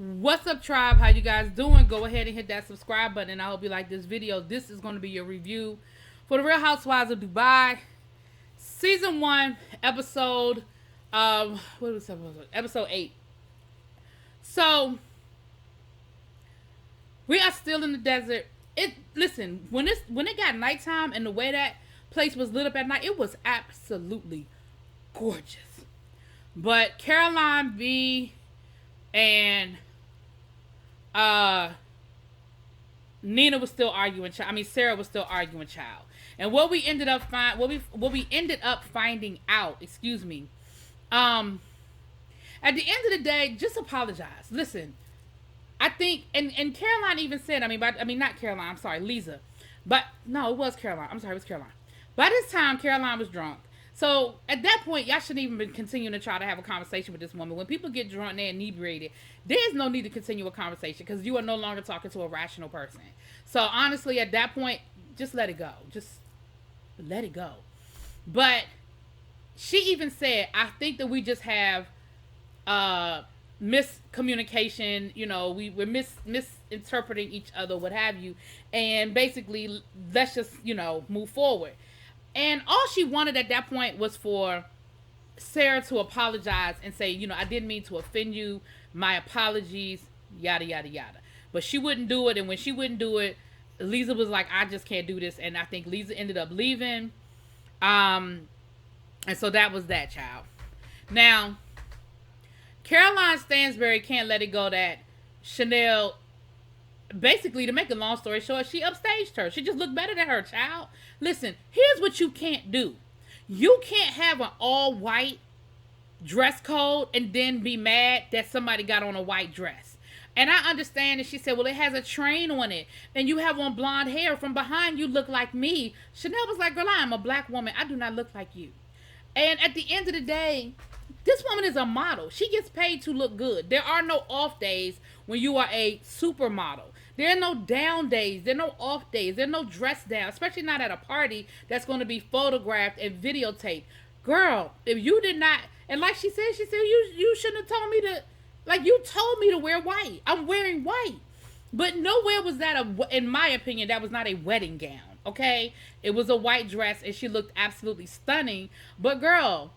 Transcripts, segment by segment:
What's up, tribe? How you guys doing? Go ahead and hit that subscribe button, and I hope you like this video. This is going to be your review for the Real Housewives of Dubai, season 1, episode what was episode 8. So we are still in the desert. Listen, when it got nighttime and the way that place was lit up at night, it was absolutely gorgeous. But Caroline B and Nina was still arguing. Sarah was still arguing. Child. And what we ended up finding out. Excuse me. At the end of the day, just apologize. Listen, I think, and Caroline even said. Not Caroline. I'm sorry, Lisa. But no, it was Caroline. I'm sorry, it was Caroline. By this time, Caroline was drunk. So at that point, y'all shouldn't even been continuing to try to have a conversation with this woman. When people get drunk and they're inebriated, there's no need to continue a conversation because you are no longer talking to a rational person. So honestly, at that point, just let it go. Just let it go. But she even said, I think that we just have miscommunication. You know, we're misinterpreting each other, what have you. And basically, let's just, move forward. And all she wanted at that point was for Sarah to apologize and say, I didn't mean to offend you. My apologies, yada, yada, yada. But she wouldn't do it. And when she wouldn't do it, Lisa was like, I just can't do this. And I think Lisa ended up leaving. And so that was that, child. Now, Caroline Stansberry can't let it go that Chanel, basically, to make a long story short, she upstaged her. She just looked better than her, child. Listen, here's what you can't do. You can't have an all-white dress code and then be mad that somebody got on a white dress. And I understand that she said, well, it has a train on it. And you have on blonde hair. From behind, you look like me. Chanel was like, girl, I am a black woman. I do not look like you. And at the end of the day, this woman is a model. She gets paid to look good. There are no off days when you are a supermodel. There are no down days. There are no off days. There are no dress down, especially not at a party that's going to be photographed and videotaped. Girl, if you did not, and like she said, you shouldn't have told me to, you told me to wear white. I'm wearing white. But nowhere was that, in my opinion, that was not a wedding gown, okay? It was a white dress, and she looked absolutely stunning. But girl,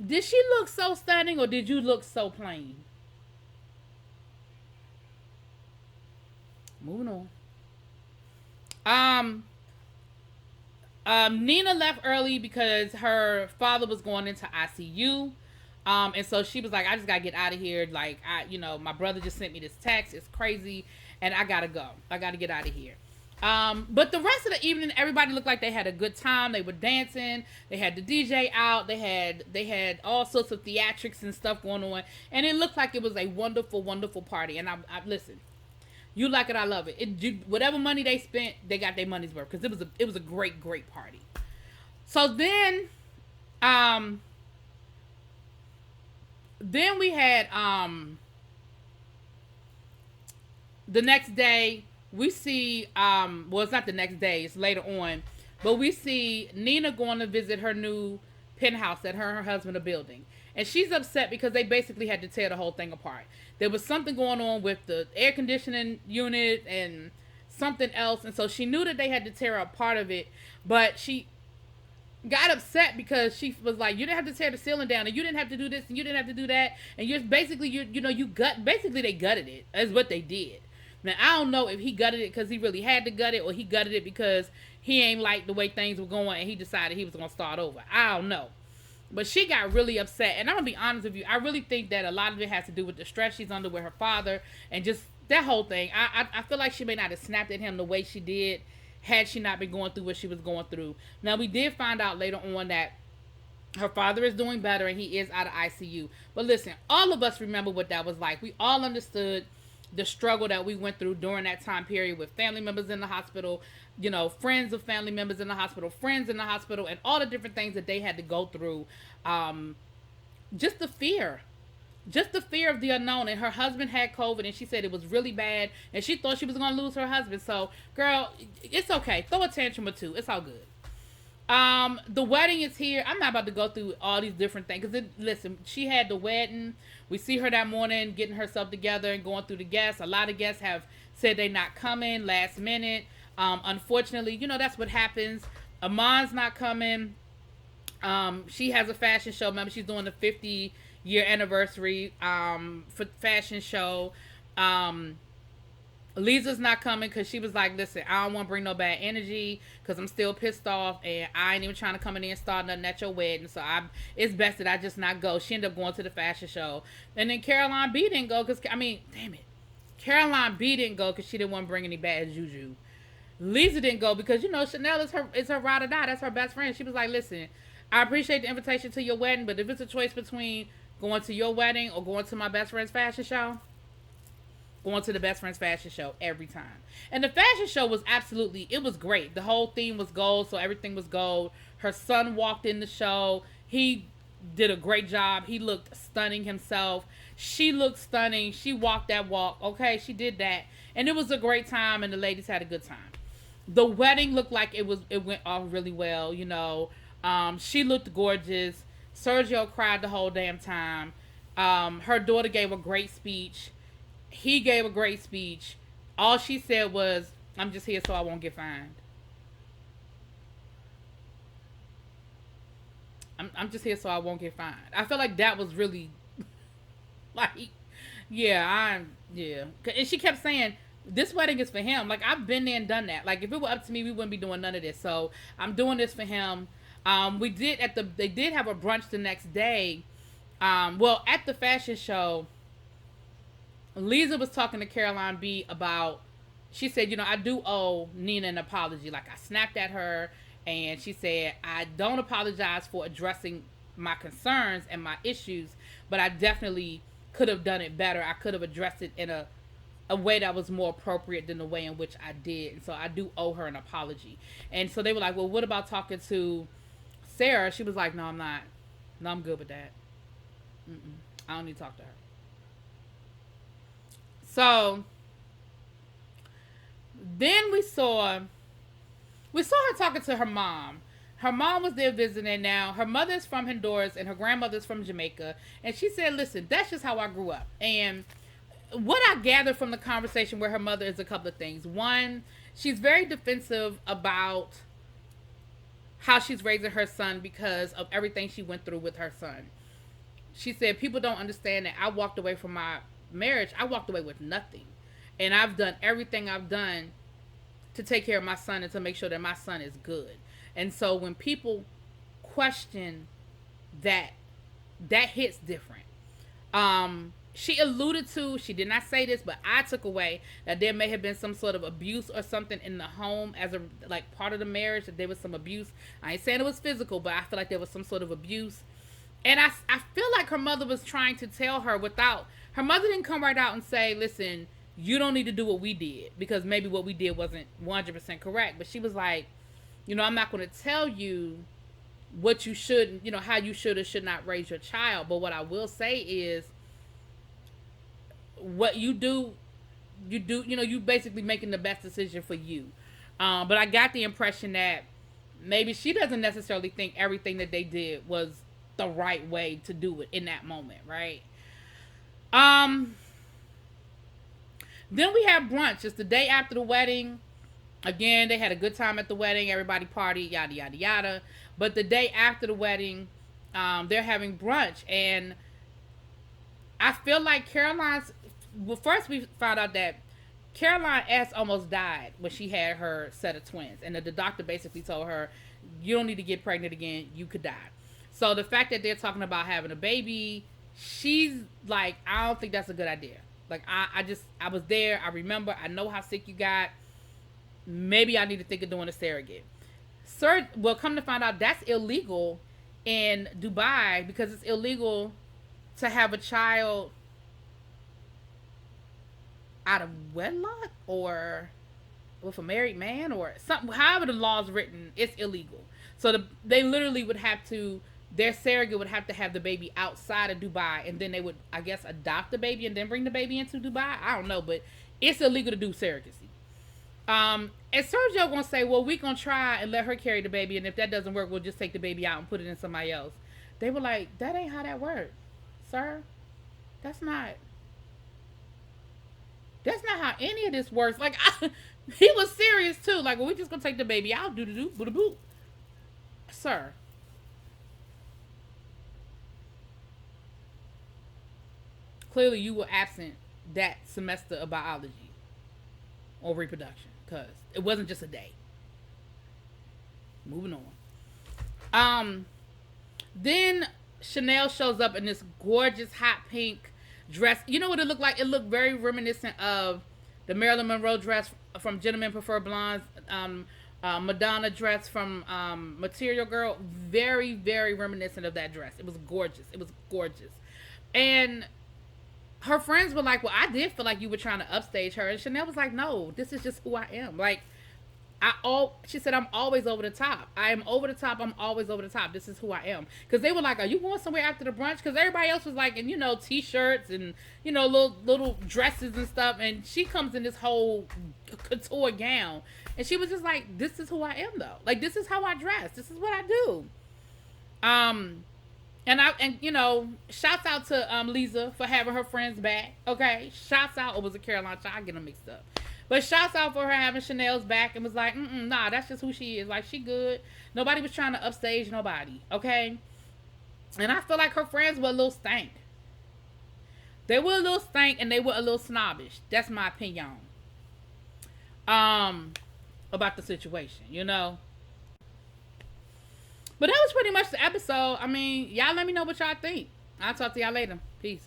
did she look so stunning, or did you look so plain? Moving on. Nina left early because her father was going into ICU. And so she was like, I just gotta get out of here. Like, my brother just sent me this text. It's crazy. And I gotta go. I gotta get out of here. But the rest of the evening, everybody looked like they had a good time. They were dancing. They had the DJ out. They had all sorts of theatrics and stuff going on. And it looked like it was a wonderful, wonderful party. And I listen. You like it, I love it. Whatever money they spent, they got their money's worth because it was a great, great party. So then we had the next day we see well, it's not the next day, it's later on, but we see Nina going to visit her new penthouse that her and her husband are building. And she's upset because they basically had to tear the whole thing apart. There was something going on with the air conditioning unit and something else. And so she knew that they had to tear a part of it. But she got upset because she was like, you didn't have to tear the ceiling down. And you didn't have to do this. And you didn't have to do that. And you're basically, basically they gutted it. That's what they did. Now, I don't know if he gutted it because he really had to gut it. Or he gutted it because he ain't liked the way things were going. And he decided he was going to start over. I don't know. But she got really upset. And I'm going to be honest with you. I really think that a lot of it has to do with the stress she's under with her father. And just that whole thing. I feel like she may not have snapped at him the way she did had she not been going through what she was going through. Now, we did find out later on that her father is doing better and he is out of ICU. But listen, all of us remember what that was like. We all understood the struggle that we went through during that time period with family members in the hospital, friends of family members in the hospital, friends in the hospital, and all the different things that they had to go through. Just the fear of the unknown. And her husband had COVID and she said it was really bad and she thought she was going to lose her husband. So, girl, it's okay. Throw a tantrum or two. It's all good. The wedding is here. I'm not about to go through all these different things because listen, she had the wedding. We see her that morning getting herself together and going through the guests. A lot of guests have said they're not coming last minute. Unfortunately, that's what happens. Amon's not coming. She has a fashion show. Remember, she's doing the 50-year anniversary for fashion show. Lisa's not coming because she was like, listen, I don't want to bring no bad energy because I'm still pissed off and I ain't even trying to come in there and start nothing at your wedding. So it's best that I just not go. She ended up going to the fashion show. And then Caroline B didn't go because, damn it. Caroline B didn't go because she didn't want to bring any bad juju. Lisa didn't go because, Chanel is her ride or die. That's her best friend. She was like, listen, I appreciate the invitation to your wedding, but if it's a choice between going to your wedding or going to my best friend's fashion show, going to the best friend's fashion show every time. And the fashion show was it was great. The whole theme was gold, so everything was gold. Her son walked in the show. He did a great job. He looked stunning himself. She looked stunning. She walked that walk. Okay, she did that. And it was a great time, and the ladies had a good time. The wedding looked like it went off really well, She looked gorgeous. Sergio cried the whole damn time. Her daughter gave a great speech. He gave a great speech. All she said was, I'm just here so I won't get fined. I'm just here so I won't get fined. I feel like that was really, like, yeah. And she kept saying, this wedding is for him. Like, I've been there and done that. Like, if it were up to me, we wouldn't be doing none of this. So, I'm doing this for him. They did have a brunch the next day. At the fashion show, Lisa was talking to Caroline B about, she said, I do owe Nina an apology. Like, I snapped at her, and she said, I don't apologize for addressing my concerns and my issues, but I definitely could have done it better. I could have addressed it in a way that was more appropriate than the way in which I did. And so I do owe her an apology. And so they were like, well, what about talking to Sarah? She was like, no, I'm not. No, I'm good with that. I don't need to talk to her. So then we saw her talking to her mom. Her mom was there visiting. Now her mother's from Honduras and her grandmother's from Jamaica, and she said, listen, that's just how I grew up. And what I gathered from the conversation with her mother is a couple of things. One, she's very defensive about how she's raising her son because of everything she went through with her son. She said, people don't understand that I walked away from my marriage. I walked away with nothing. And I've done everything I've done to take care of my son and to make sure that my son is good. And so when people question that hits different. She alluded to, she did not say this, but I took away that there may have been some sort of abuse or something in the home as a part of the marriage, that there was some abuse. I ain't saying it was physical, but I feel like there was some sort of abuse. And I feel like her mother was trying to tell her her mother didn't come right out and say, listen, you don't need to do what we did because maybe what we did wasn't 100% correct. But she was like, I'm not going to tell you what you should, how you should or should not raise your child. But what I will say is, what you do, you basically making the best decision for you. But I got the impression that maybe she doesn't necessarily think everything that they did was the right way to do it in that moment, right? Then we have brunch. It's the day after the wedding. Again, they had a good time at the wedding. Everybody partied, yada, yada, yada. But the day after the wedding, they're having brunch. And I feel like first we found out that Caroline S. almost died when she had her set of twins. And the doctor basically told her, you don't need to get pregnant again. You could die. So the fact that they're talking about having a baby, she's like, I don't think that's a good idea. Like, I was there. I remember. I know how sick you got. Maybe I need to think of doing a surrogate. Come to find out, that's illegal in Dubai because it's illegal to have a child out of wedlock or with a married man or something. However the law's written, it's illegal. So they literally would have to, their surrogate would have to have the baby outside of Dubai, and then they would, I guess, adopt the baby and then bring the baby into Dubai. I don't know, but it's illegal to do surrogacy. And Sergio gonna say, well, we gonna try and let her carry the baby, and if that doesn't work, we'll just take the baby out and put it in somebody else. They were like, that ain't how that works, sir. That's not. That's not how any of this works. Like, he was serious too. Like, well, we just gonna take the baby out, do do do, boo, sir. Clearly, you were absent that semester of biology or reproduction because it wasn't just a day. Moving on. Then Chanel shows up in this gorgeous hot pink dress. You know what it looked like? It looked very reminiscent of the Marilyn Monroe dress from Gentlemen Prefer Blondes, Madonna dress from Material Girl. Very, very reminiscent of that dress. It was gorgeous. It was gorgeous. And her friends were like, well, I did feel like you were trying to upstage her. And Chanel was like, no, this is just who I am. Like, she said, I'm always over the top. I am over the top. I'm always over the top. This is who I am. Because they were like, are you going somewhere after the brunch? Because everybody else was like in, t-shirts and, little dresses and stuff. And she comes in this whole couture gown. And she was just like, this is who I am, though. Like, this is how I dress. This is what I do. Shouts out to Lisa for having her friends back. Okay. Shouts out. Or was it Caroline? I get them mixed up. But shouts out for her having Chanel's back and was like, nah, that's just who she is. Like, she good. Nobody was trying to upstage nobody, okay? And I feel like her friends were a little stank. They were a little stank and they were a little snobbish. That's my opinion. About the situation, But that was pretty much the episode. I mean, y'all let me know what y'all think. I'll talk to y'all later. Peace.